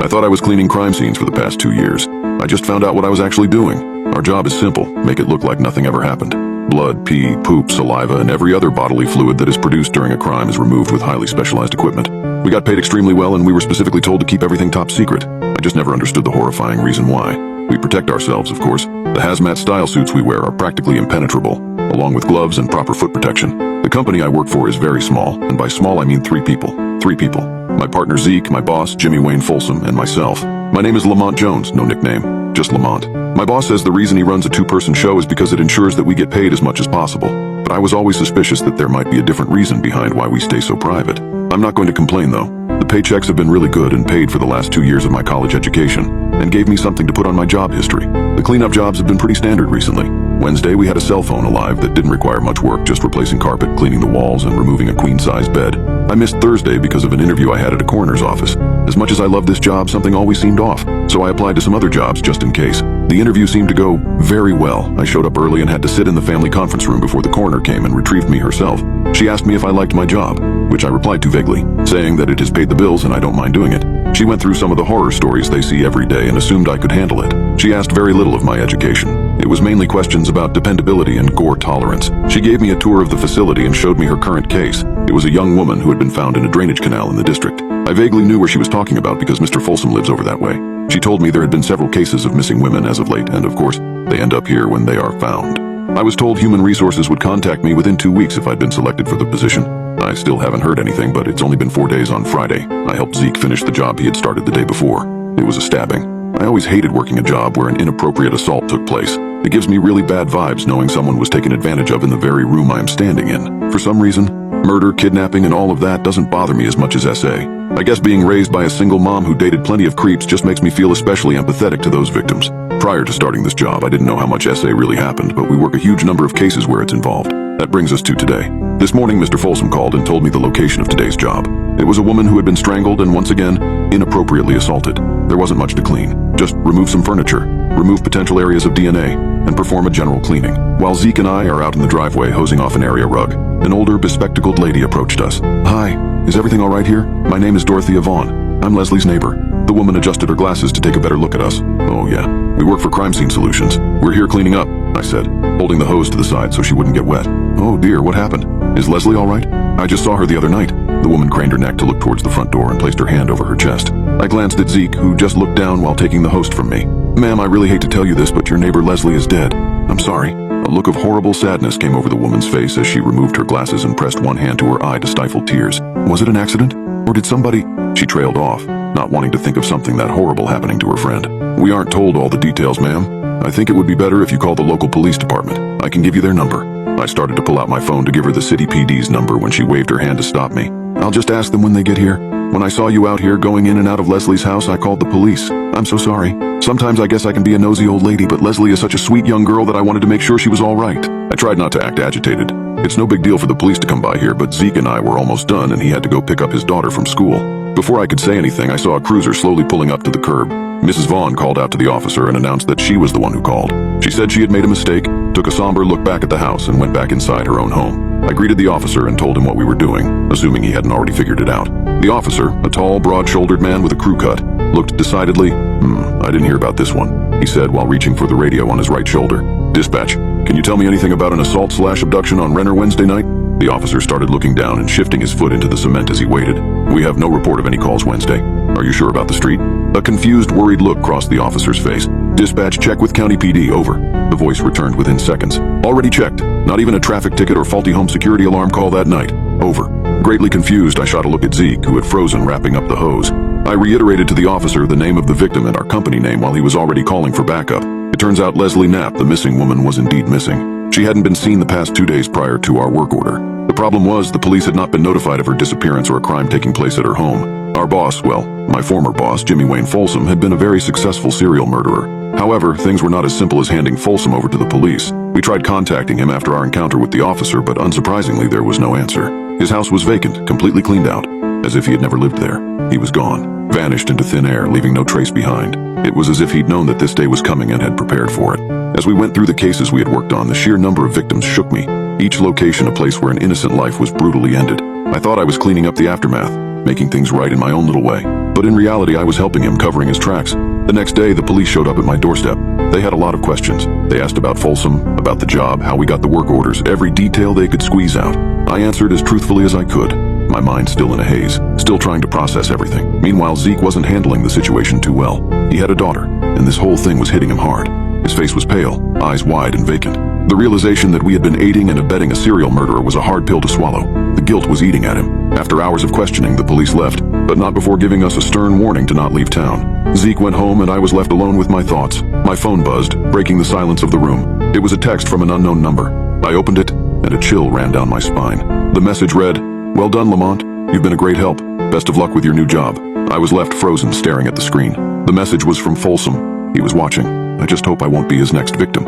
I thought I was cleaning crime scenes for the past 2 years. I just found out what I was actually doing. Our job is simple, make it look like nothing ever happened. Blood, pee, poop, saliva, and every other bodily fluid that is produced during a crime is removed with highly specialized equipment. We got paid extremely well and we were specifically told to keep everything top secret. I just never understood the horrifying reason why. We protect ourselves, of course. The hazmat style suits we wear are practically impenetrable, along with gloves and proper foot protection. The company I work for is very small, and by small I mean 3 people. 3 people. My partner Zeke, my boss, Jimmy Wayne Folsom, and myself. My name is Lamont Jones, no nickname, just Lamont. My boss says the reason he runs a 2-person show is because it ensures that we get paid as much as possible. But I was always suspicious that there might be a different reason behind why we stay so private. I'm not going to complain though. The paychecks have been really good and paid for the last 2 years of my college education, and gave me something to put on my job history. The cleanup jobs have been pretty standard recently. Wednesday we had a cell phone alive that didn't require much work, just replacing carpet, cleaning the walls, and removing a queen-size bed. I missed Thursday because of an interview I had at a coroner's office. As much as I love this job, something always seemed off, so I applied to some other jobs just in case. The interview seemed to go very well. I showed up early and had to sit in the family conference room before the coroner came and retrieved me herself. She asked me if I liked my job, which I replied to vaguely, saying that it has paid the bills and I don't mind doing it. She went through some of the horror stories they see every day and assumed I could handle it. She asked very little of my education. It was mainly questions about dependability and gore tolerance. She gave me a tour of the facility and showed me her current case. It was a young woman who had been found in a drainage canal in the district. I vaguely knew where she was talking about because Mr. Folsom lives over that way. She told me there had been several cases of missing women as of late, and of course, they end up here when they are found. I was told Human Resources would contact me within 2 weeks if I'd been selected for the position. I still haven't heard anything, but it's only been 4 days on Friday. I helped Zeke finish the job he had started the day before. It was a stabbing. I always hated working a job where an inappropriate assault took place. It gives me really bad vibes knowing someone was taken advantage of in the very room I am standing in. For some reason, murder, kidnapping, and all of that doesn't bother me as much as SA. I guess being raised by a single mom who dated plenty of creeps just makes me feel especially empathetic to those victims. Prior to starting this job, I didn't know how much SA really happened, but we work a huge number of cases where it's involved. That brings us to today. This morning, Mr. Folsom called and told me the location of today's job. It was a woman who had been strangled and once again, inappropriately assaulted. There wasn't much to clean. Just remove some furniture, remove potential areas of DNA, and perform a general cleaning. While Zeke and I are out in the driveway hosing off an area rug, an older, bespectacled lady approached us. "Hi, is everything all right here? My name is Dorothea Vaughn. I'm Leslie's neighbor." The woman adjusted her glasses to take a better look at us. "Oh yeah, we work for Crime Scene Solutions. We're here cleaning up," I said, holding the hose to the side so she wouldn't get wet. "Oh dear, what happened? Is Leslie all right? I just saw her the other night." The woman craned her neck to look towards the front door and placed her hand over her chest. I glanced at Zeke, who just looked down while taking the host from me. "Ma'am, I really hate to tell you this, but your neighbor Leslie is dead. I'm sorry." A look of horrible sadness came over the woman's face as she removed her glasses and pressed one hand to her eye to stifle tears. "Was it an accident? Or did somebody—" She trailed off, not wanting to think of something that horrible happening to her friend. "We aren't told all the details, ma'am. I think it would be better if you call the local police department. I can give you their number." I started to pull out my phone to give her the city PD's number when she waved her hand to stop me. "I'll just ask them when they get here. When I saw you out here going in and out of Leslie's house, I called the police. I'm so sorry. Sometimes I guess I can be a nosy old lady, but Leslie is such a sweet young girl that I wanted to make sure she was all right." I tried not to act agitated. It's no big deal for the police to come by here, but Zeke and I were almost done and he had to go pick up his daughter from school. Before I could say anything, I saw a cruiser slowly pulling up to the curb. Mrs. Vaughn called out to the officer and announced that she was the one who called. She said she had made a mistake, took a somber look back at the house, and went back inside her own home. I greeted the officer and told him what we were doing, assuming he hadn't already figured it out. The officer, a tall, broad-shouldered man with a crew cut, looked decidedly, I didn't hear about this one," he said while reaching for the radio on his right shoulder. "Dispatch, can you tell me anything about an assault/abduction on Renner Wednesday night?" The officer started looking down and shifting his foot into the cement as he waited. "We have no report of any calls Wednesday. Are you sure about the street?" A confused, worried look crossed the officer's face. "Dispatch, check with County PD, over." The voice returned within seconds. "Already checked. Not even a traffic ticket or faulty home security alarm call that night. Over." Greatly confused, I shot a look at Zeke, who had frozen wrapping up the hose. I reiterated to the officer the name of the victim and our company name while he was already calling for backup. It turns out Leslie Knapp, the missing woman, was indeed missing. She hadn't been seen the past 2 days prior to our work order. The problem was the police had not been notified of her disappearance or a crime taking place at her home. Our boss, well, my former boss, Jimmy Wayne Folsom, had been a very successful serial murderer. However, things were not as simple as handing Folsom over to the police. We tried contacting him after our encounter with the officer, but unsurprisingly there was no answer. His house was vacant, completely cleaned out, as if he had never lived there. He was gone, vanished into thin air, leaving no trace behind. It was as if he'd known that this day was coming and had prepared for it. As we went through the cases we had worked on, the sheer number of victims shook me. Each location a place where an innocent life was brutally ended. I thought I was cleaning up the aftermath, making things right in my own little way. But in reality, I was helping him, covering his tracks. The next day, the police showed up at my doorstep. They had a lot of questions. They asked about Folsom, about the job, how we got the work orders, every detail they could squeeze out. I answered as truthfully as I could, my mind still in a haze, still trying to process everything. Meanwhile, Zeke wasn't handling the situation too well. He had a daughter, and this whole thing was hitting him hard. His face was pale, eyes wide and vacant. The realization that we had been aiding and abetting a serial murderer was a hard pill to swallow. The guilt was eating at him. After hours of questioning, the police left, but not before giving us a stern warning to not leave town. Zeke went home and I was left alone with my thoughts. My phone buzzed, breaking the silence of the room. It was a text from an unknown number. I opened it, and a chill ran down my spine. The message read, "Well done, Lamont. You've been a great help. Best of luck with your new job." I was left frozen, staring at the screen. The message was from Folsom. He was watching. I just hope I won't be his next victim.